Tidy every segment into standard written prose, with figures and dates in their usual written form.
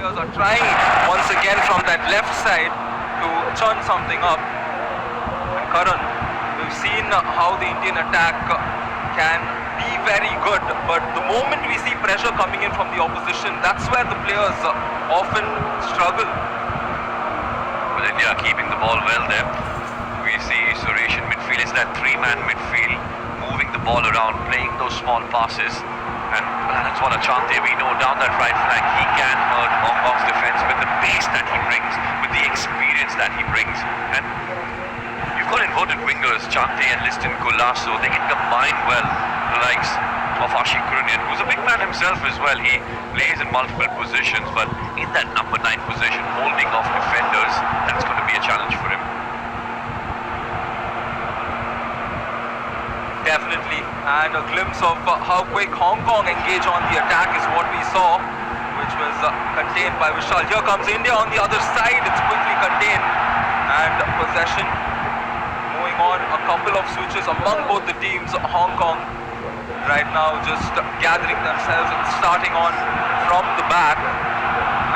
players are trying once again from that left side to churn something up. And Karan, we've seen how the Indian attack can be very good, but the moment we see pressure coming in from the opposition, that's where the players often struggle. Well, India keeping the ball well there. We see Suresh in midfield. It's that three-man midfield, moving the ball around, playing those small passes. And that's what Chante, we know down that right flank, he can hurt Hong Kong's defence with the pace that he brings, with the experience that he brings. And you've got inverted wingers, Chante and Liston Colasso, they can combine well, the likes of Ashik Kurunian, who's a big man himself as well. He plays in multiple positions, but in that number 9 position, holding off defenders, that's going to be a challenge for him. Definitely, and a glimpse of how quick Hong Kong engage on the attack is what we saw, which was contained by Vishal. Here comes India on the other side, it's quickly contained, and possession moving on, a couple of switches among both the teams. Hong Kong right now just gathering themselves and starting on from the back,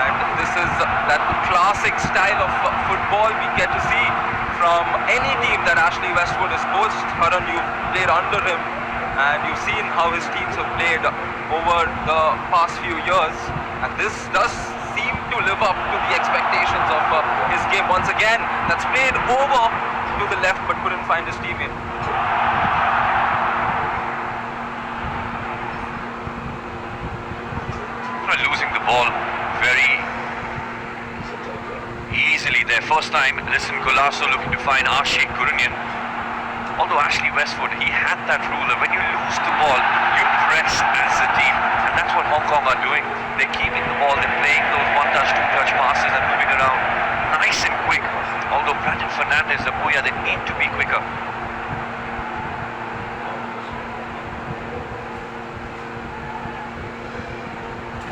and this is that classic style of football we get to see from any team that Ashley Westwood has coached. Karan, you've played under him and you've seen how his teams have played over the past few years, and this does seem to live up to the expectations of his game once again. That's played over to the left but couldn't find his teammate. Losing the ball very easily there. First time, Liston Colasso looking to find Ashik Kurunian. Although Ashley Westwood, he had that rule that when you lose the ball, you press as a team. And that's what Hong Kong are doing. They're keeping the ball, they're playing those one-touch, two-touch passes and moving around nice and quick. Although Brandon Fernandez, Abuya, they need to be quicker.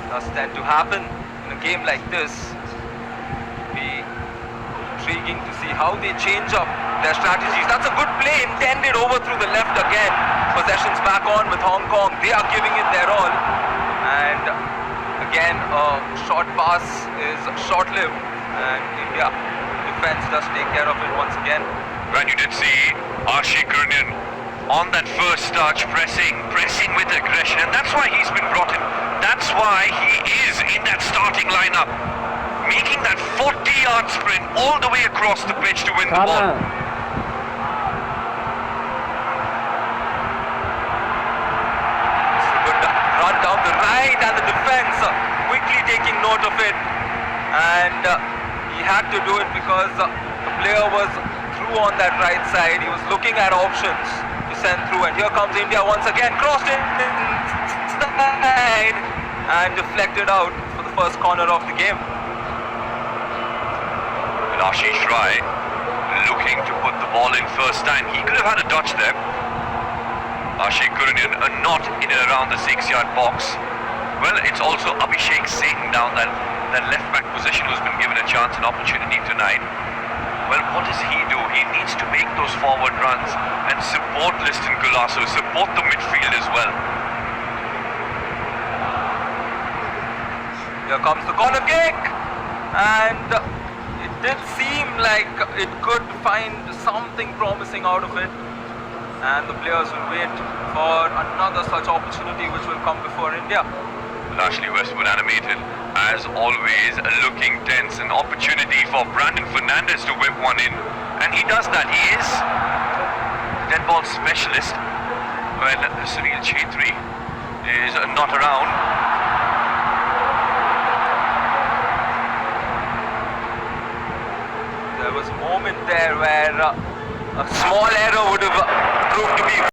Does tend to happen in a game like this. Be intriguing to see how they change up their strategies. That's a good play intended over through the left again. Possession's back on with Hong Kong. They are giving it their all. And again, a short pass is short-lived. And India defense does take care of it once again. Brian, you did see Ashik Kurunian on that first touch, pressing with aggression. And that's why he's been brought in. That's why he is in that starting lineup, making that 40-yard sprint all the way across the pitch to win the ball. It's a good run down the right, and the defense quickly taking note of it. And he had to do it because the player was through on that right side. He was looking at options to send through, and here comes India once again, crossed it inside and deflected out for the first corner of the game. With Ashish Rai looking to put the ball in first time, he could have had a dodge there. Ashik Kurunian not in and around the 6-yard box. Well, it's also Abhishek Singh down that left back position who's been given a chance and opportunity tonight. Well, what does he do? He needs to make those forward runs and support Liston Colasso, support the midfield as well. Here comes the corner kick, and it did seem like it could find something promising out of it, and the players will wait for another such opportunity which will come before India. Ashley Westwood animated, as always, looking tense. An opportunity for Brandon Fernandez to whip one in, and he does that. He is dead ball specialist when Sunil Chhetri is not around. There was a moment there where a small error would have proved to be